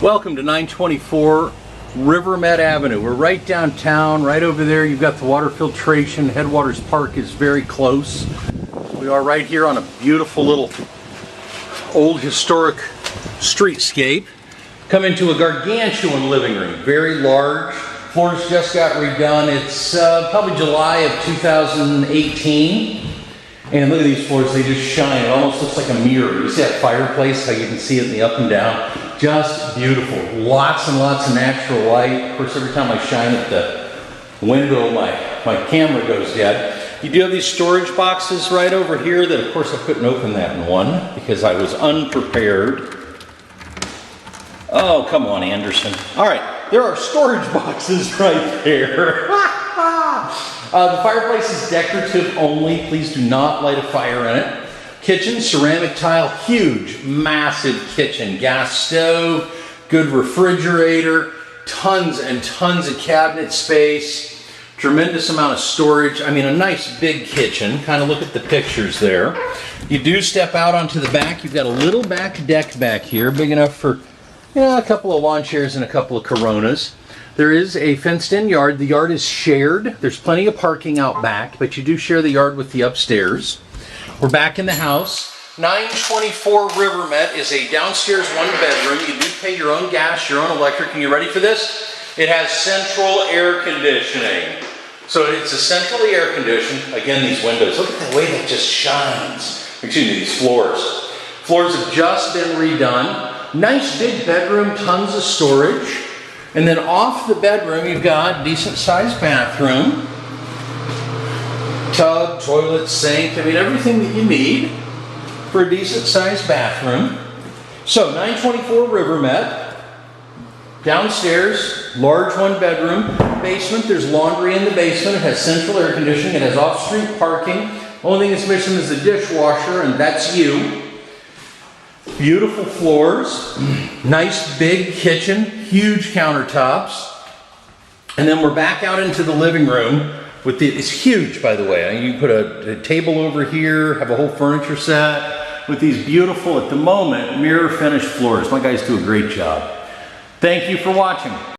Welcome to 924 Rivermet Avenue. We're right downtown, right over there. You've got the water filtration. Headwaters Park is very close. We are right here on a beautiful little old historic streetscape. Come into a gargantuan living room, very large. Floors just got redone. It's probably July of 2018. And look at these floors, they just shine. It almost looks like a mirror. You see that fireplace, how you can see it in the up and down? Just beautiful. Lots and lots of natural light. Of course, every time I shine at the window, my camera goes dead. You do have these storage boxes right over here that, of course, I couldn't open that in one because I was unprepared. Oh, come on, Anderson. All right, there are storage boxes right there. The fireplace is decorative only. Please do not light a fire in it. Kitchen, ceramic tile, huge, massive kitchen. Gas stove, good refrigerator, tons and tons of cabinet space, tremendous amount of storage. I mean, a nice big kitchen. Kind of look at the pictures there. You do step out onto the back. You've got a little back deck back here, big enough for, you know, a couple of lawn chairs and a couple of Coronas. There is a fenced-in yard. The yard is shared. There's plenty of parking out back, but you do share the yard with the upstairs. We're back in the house. 924 Rivermet is a downstairs one-bedroom. You do pay your own gas, your own electric, and you ready for this? It has central air conditioning. So it's essentially air conditioned. Again, these windows, look at the way that just shines. Excuse me, these floors. Floors have just been redone. Nice big bedroom, tons of storage. And then off the bedroom, you've got a decent-sized bathroom. Tub, toilet, sink, I mean everything that you need for a decent-sized bathroom. So 924 Rivermet, downstairs, large one-bedroom, basement, there's laundry in the basement, it has central air conditioning, it has off-street parking. Only thing that's missing is the dishwasher, and that's you. Beautiful floors, nice big kitchen, huge countertops. And then we're back out into the living room. It's huge, by the way. You can put a table over here, have a whole furniture set with these beautiful, at the moment, mirror finished floors. My guys do a great job. Thank you for watching.